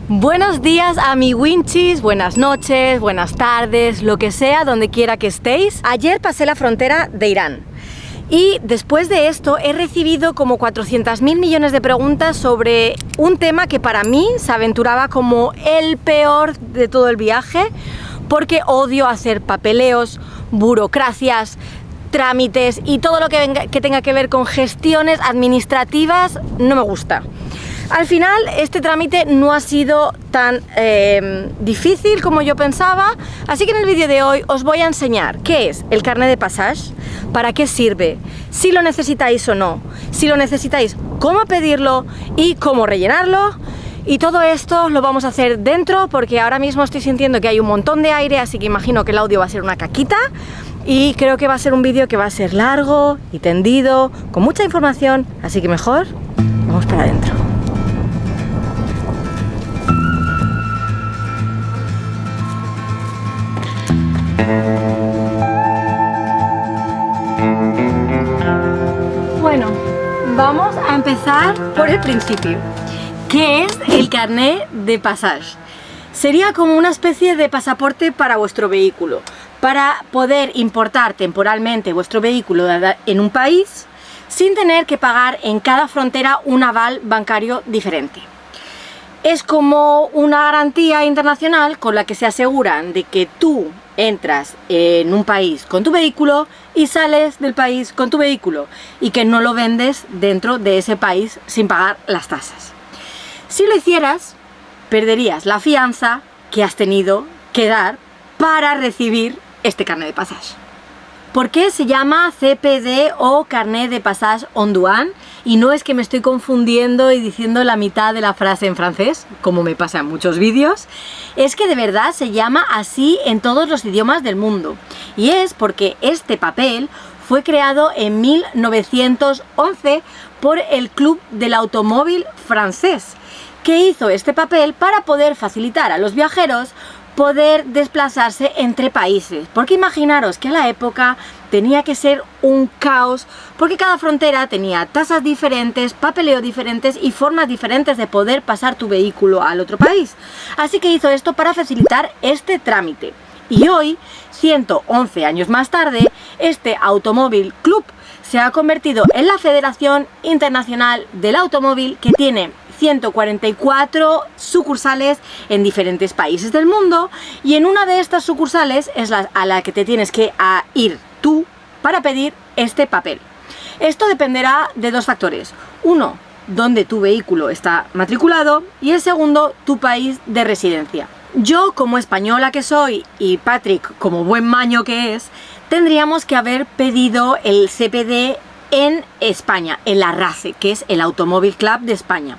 Buenos días a mi Winchis, buenas noches, buenas tardes, lo que sea, donde quiera que estéis. Ayer pasé la frontera de Irán y después de esto he recibido como 400.000 millones de preguntas sobre un tema que para mí se aventuraba como el peor de todo el viaje, porque odio hacer papeleos, burocracias, trámites y todo lo que tenga que ver con gestiones administrativas no me gusta. Al final este trámite no ha sido tan difícil como yo pensaba, así que en el vídeo de hoy os voy a enseñar qué es el carnet de passage, para qué sirve, si lo necesitáis o no, si lo necesitáis, cómo pedirlo y cómo rellenarlo. Y todo esto lo vamos a hacer dentro porque ahora mismo estoy sintiendo que hay un montón de aire, así que imagino que el audio va a ser una caquita. Y creo que va a ser un vídeo que va a ser largo y tendido, con mucha información, así que mejor vamos para adentro. Bueno, vamos a empezar por el principio. ¿Qué es el carnet de passage? Sería como una especie de pasaporte para vuestro vehículo, para poder importar temporalmente vuestro vehículo en un país sin tener que pagar en cada frontera un aval bancario diferente. Es como una garantía internacional con la que se aseguran de que tú entras en un país con tu vehículo y sales del país con tu vehículo y que no lo vendes dentro de ese país sin pagar las tasas. Si lo hicieras, perderías la fianza que has tenido que dar para recibir este carnet de passage. ¿Por qué se llama CPD o carnet de passage en douane? Y no es que me estoy confundiendo y diciendo la mitad de la frase en francés, como me pasa en muchos vídeos, es que de verdad se llama así en todos los idiomas del mundo. Y es porque este papel fue creado en 1911 por el Club del Automóvil francés, que hizo este papel para poder facilitar a los viajeros poder desplazarse entre países, porque imaginaros que a la época tenía que ser un caos, porque cada frontera tenía tasas diferentes, papeleo diferentes y formas diferentes de poder pasar tu vehículo al otro país. Así que hizo esto para facilitar este trámite. Y hoy, 111 años más tarde, este Automóvil Club se ha convertido en la Federación Internacional del Automóvil, que tiene 144 sucursales en diferentes países del mundo, y en una de estas sucursales es a la que te tienes que ir tú para pedir este papel. Esto dependerá de dos factores: uno, dónde tu vehículo está matriculado, y el segundo, tu país de residencia. Yo, como española que soy, y Patrick, como buen maño que es, tendríamos que haber pedido el CPD en España, en la RACE, que es el Automóvil Club de España.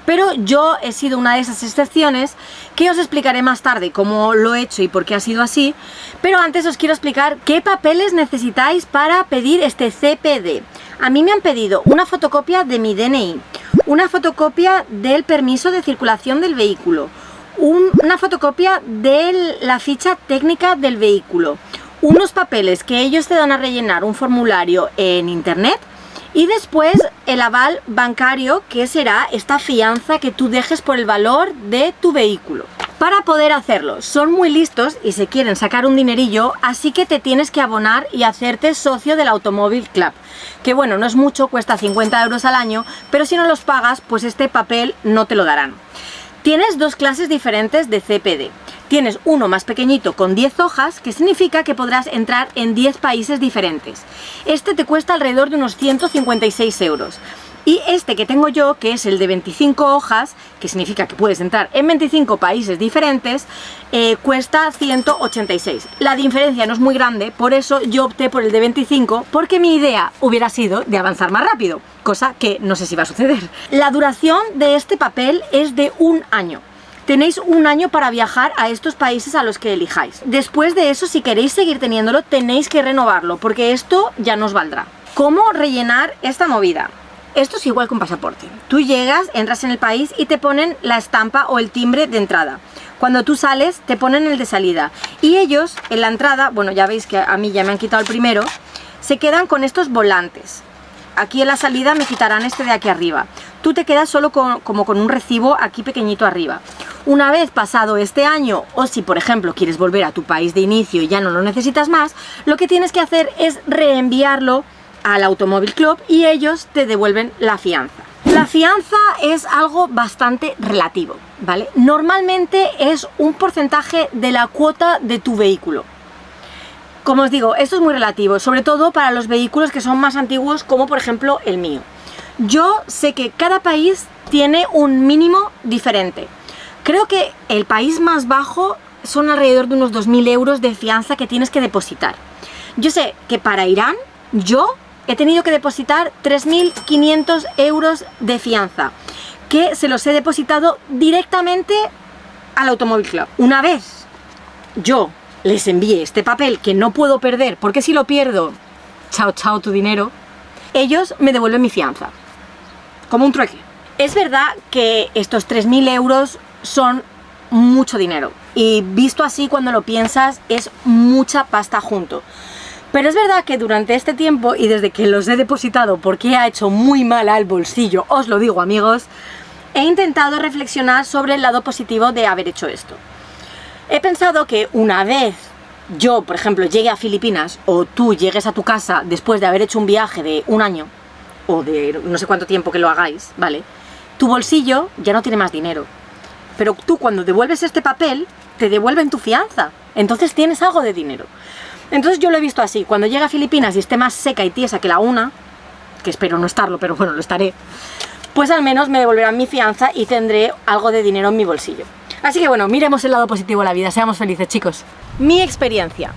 Pero yo he sido una de esas excepciones que os explicaré más tarde cómo lo he hecho y por qué ha sido así. Pero antes os quiero explicar qué papeles necesitáis para pedir este CPD. A mí me han pedido una fotocopia de mi DNI, una fotocopia del permiso de circulación del vehículo, una fotocopia de la ficha técnica del vehículo, unos papeles que ellos te dan a rellenar un formulario en internet, y después el aval bancario, que será esta fianza que tú dejes por el valor de tu vehículo. Para poder hacerlo, son muy listos y se quieren sacar un dinerillo, así que te tienes que abonar y hacerte socio del Automóvil Club, que bueno, no es mucho, cuesta 50 euros al año, pero si no los pagas, pues este papel no te lo darán. Tienes dos clases diferentes de CPD. Tienes uno más pequeñito con 10 hojas, que significa que podrás entrar en 10 países diferentes. Este te cuesta alrededor de unos 156 euros. Y este que tengo yo, que es el de 25 hojas, que significa que puedes entrar en 25 países diferentes, cuesta 186. La diferencia no es muy grande, por eso yo opté por el de 25, porque mi idea hubiera sido de avanzar más rápido, cosa que no sé si va a suceder. La duración de este papel es de un año. Tenéis un año para viajar a estos países a los que elijáis. Después de eso, si queréis seguir teniéndolo, tenéis que renovarlo, porque esto ya no os valdrá. ¿Cómo rellenar esta movida? Esto es igual que un pasaporte. Tú llegas, entras en el país y te ponen la estampa o el timbre de entrada. Cuando tú sales, te ponen el de salida. Y ellos, en la entrada, bueno, ya veis que a mí ya me han quitado el primero, se quedan con estos volantes. Aquí en la salida me quitarán este de aquí arriba. Tú te quedas solo como con un recibo aquí pequeñito arriba. Una vez pasado este año, o si por ejemplo quieres volver a tu país de inicio y ya no lo necesitas más, lo que tienes que hacer es reenviarlo al Automóvil Club y ellos te devuelven la fianza. La fianza es algo bastante relativo, ¿vale? Normalmente es un porcentaje de la cuota de tu vehículo. Como os digo, esto es muy relativo, sobre todo para los vehículos que son más antiguos, como por ejemplo el mío. Yo sé que cada país tiene un mínimo diferente. Creo que el país más bajo son alrededor de unos 2.000 euros de fianza que tienes que depositar. Yo sé que para Irán, yo he tenido que depositar 3.500 euros de fianza, que se los he depositado directamente al Automóvil Club. Una vez yo les envié este papel que no puedo perder, porque si lo pierdo, chao chao tu dinero, ellos me devuelven mi fianza, como un trueque. Es verdad que estos 3.000 euros son mucho dinero, y visto así cuando lo piensas es mucha pasta junto. Pero es verdad que durante este tiempo y desde que los he depositado, porque ha hecho muy mal al bolsillo, os lo digo amigos, he intentado reflexionar sobre el lado positivo de haber hecho esto. He pensado que una vez yo, por ejemplo, llegue a Filipinas o tú llegues a tu casa después de haber hecho un viaje de un año o de no sé cuánto tiempo que lo hagáis, ¿vale? Tu bolsillo ya no tiene más dinero. Pero tú cuando devuelves este papel, te devuelven tu fianza. Entonces tienes algo de dinero. Entonces yo lo he visto así, cuando llegue a Filipinas y esté más seca y tiesa que la una, que espero no estarlo, pero bueno, lo estaré, pues al menos me devolverán mi fianza y tendré algo de dinero en mi bolsillo. Así que bueno, miremos el lado positivo de la vida, seamos felices chicos. Mi experiencia.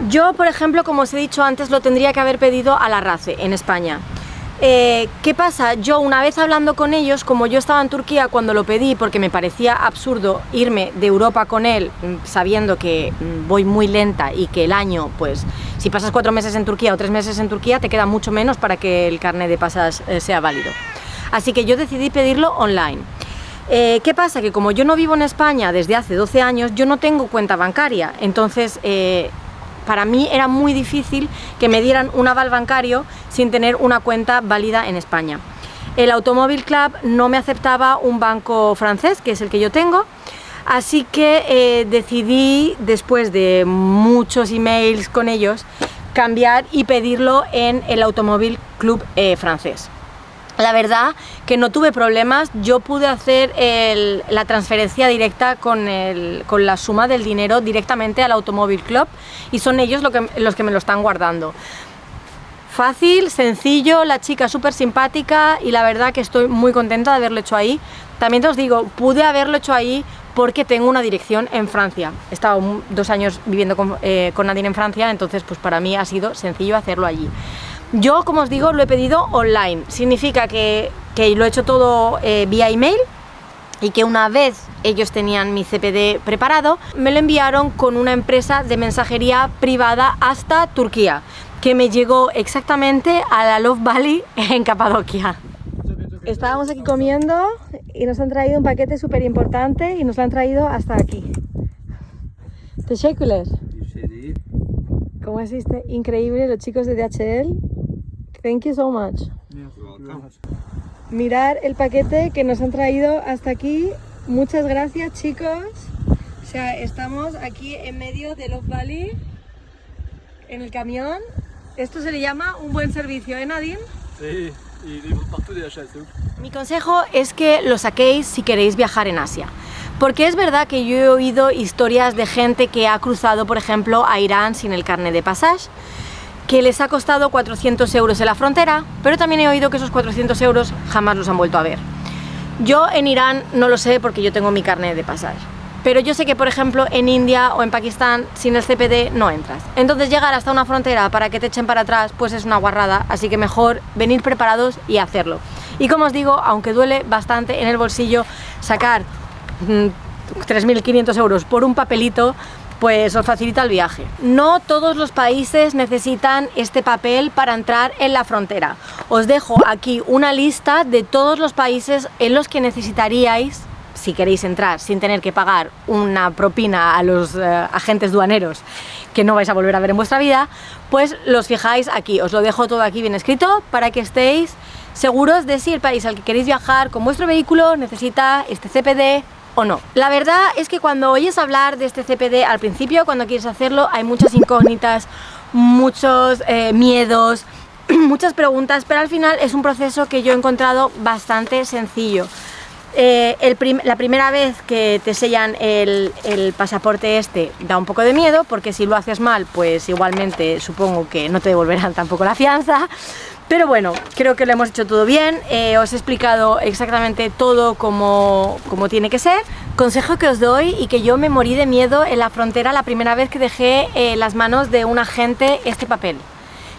Yo, por ejemplo, como os he dicho antes, lo tendría que haber pedido a la RACE en España. ¿Qué pasa? Yo una vez hablando con ellos, como yo estaba en Turquía cuando lo pedí, porque me parecía absurdo irme de Europa con él, sabiendo que voy muy lenta y que el año, pues, si pasas 4 meses en Turquía o 3 meses en Turquía, te queda mucho menos para que el carnet de pasaje sea válido. Así que yo decidí pedirlo online. ¿Qué pasa? Que como yo no vivo en España desde hace 12 años, yo no tengo cuenta bancaria, entonces para mí era muy difícil que me dieran un aval bancario sin tener una cuenta válida en España. El Automóvil Club no me aceptaba un banco francés, que es el que yo tengo, así que decidí, después de muchos emails con ellos, cambiar y pedirlo en el Automóvil Club francés. La verdad que no tuve problemas, yo pude hacer la transferencia directa con la suma del dinero directamente al Automóvil Club y son ellos los que me lo están guardando. Fácil, sencillo, la chica súper simpática y la verdad que estoy muy contenta de haberlo hecho ahí. También te os digo, pude haberlo hecho ahí porque tengo una dirección en Francia. He estado 2 años viviendo con Nadine en Francia, entonces pues para mí ha sido sencillo hacerlo allí. Yo, como os digo, lo he pedido online, significa que lo he hecho todo vía email y que una vez ellos tenían mi CPD preparado, me lo enviaron con una empresa de mensajería privada hasta Turquía, que me llegó exactamente a la Love Valley en Capadocia. Estábamos aquí comiendo y nos han traído un paquete súper importante y nos lo han traído hasta aquí. Teşekkürler. ¿Cómo es increíble los chicos de DHL? Thank you so much. Mirar el paquete que nos han traído hasta aquí. Muchas gracias chicos. O sea, estamos aquí en medio de Love Valley, en el camión. Esto se le llama un buen servicio, ¿eh, Nadine? Sí, y livre partout DHL, c'est ouf. Mi consejo es que lo saquéis si queréis viajar en Asia. Porque es verdad que yo he oído historias de gente que ha cruzado, por ejemplo, a Irán sin el carnet de pasaje, que les ha costado 400 euros en la frontera, pero también he oído que esos 400 euros jamás los han vuelto a ver. Yo en Irán no lo sé porque yo tengo mi carnet de pasaje, pero yo sé que por ejemplo en India o en Pakistán sin el CPD no entras. Entonces llegar hasta una frontera para que te echen para atrás pues es una guarrada, así que mejor venir preparados y hacerlo. Y como os digo, aunque duele bastante en el bolsillo sacar 3.500 euros por un papelito, pues os facilita el viaje. No todos los países necesitan este papel para entrar en la frontera. Os dejo aquí una lista de todos los países en los que necesitaríais, si queréis entrar sin tener que pagar una propina a los agentes duaneros que no vais a volver a ver en vuestra vida, pues los fijáis aquí. Os lo dejo todo aquí bien escrito para que estéis seguros de si el país al que queréis viajar con vuestro vehículo necesita este CPD o no. La verdad es que cuando oyes hablar de este CPD al principio, cuando quieres hacerlo, hay muchas incógnitas, muchos miedos, muchas preguntas, pero al final es un proceso que yo he encontrado bastante sencillo. La primera vez que te sellan el pasaporte da un poco de miedo, porque si lo haces mal, pues igualmente supongo que no te devolverán tampoco la fianza. Pero bueno, creo que lo hemos hecho todo bien, os he explicado exactamente todo como tiene que ser. Consejo que os doy, y que yo me morí de miedo en la frontera la primera vez que dejé en las manos de un agente este papel.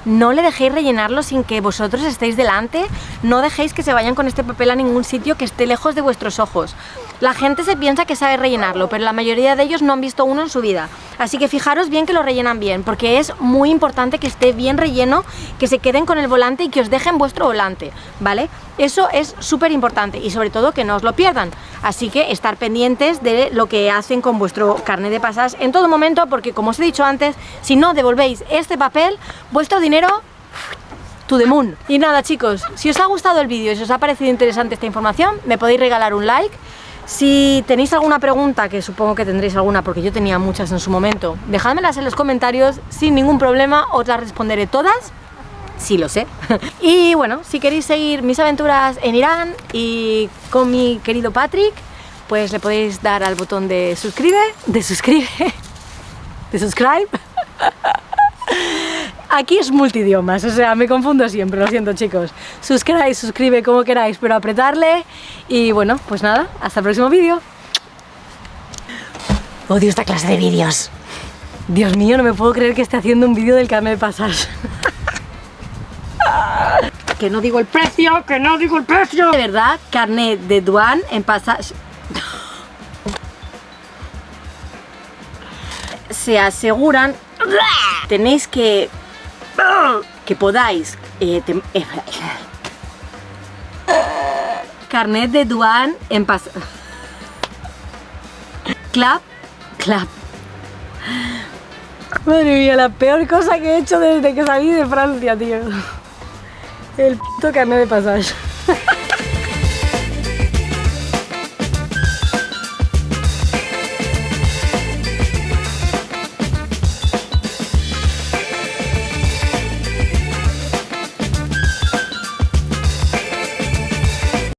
No le dejéis rellenarlo sin que vosotros estéis delante, no dejéis que se vayan con este papel a ningún sitio que esté lejos de vuestros ojos. La gente se piensa que sabe rellenarlo, pero la mayoría de ellos no han visto uno en su vida. Así que fijaros bien que lo rellenan bien, porque es muy importante que esté bien relleno, que se queden con el volante y que os dejen vuestro volante, ¿vale? Eso es súper importante, y sobre todo que no os lo pierdan. Así que estar pendientes de lo que hacen con vuestro carnet de pasaje en todo momento, porque como os he dicho antes, si no devolvéis este papel, vuestro dinero to the moon. Y nada, chicos, si os ha gustado el vídeo y si os ha parecido interesante esta información, me podéis regalar un like. Si tenéis alguna pregunta, que supongo que tendréis alguna porque yo tenía muchas en su momento, dejádmelas en los comentarios sin ningún problema, os las responderé todas. Sí, lo sé. Y bueno, si queréis seguir mis aventuras en Irán y con mi querido Patrick, pues le podéis dar al botón de subscribe. Aquí es multidiomas, o sea, me confundo siempre, lo siento, chicos. Suscribe como queráis, pero apretarle. Y bueno, pues nada, hasta el próximo vídeo. Odio esta clase de vídeos. Dios mío, no me puedo creer que esté haciendo un vídeo del carnet de pasaje. Que no digo el precio, que no digo el precio. De verdad, carnet de douane en pasaje. Se aseguran, tenéis que podáis carnet de douane en pasaje. Clap. Madre mía, la peor cosa que he hecho desde que salí de Francia, tío. El puto carnet de pasaje.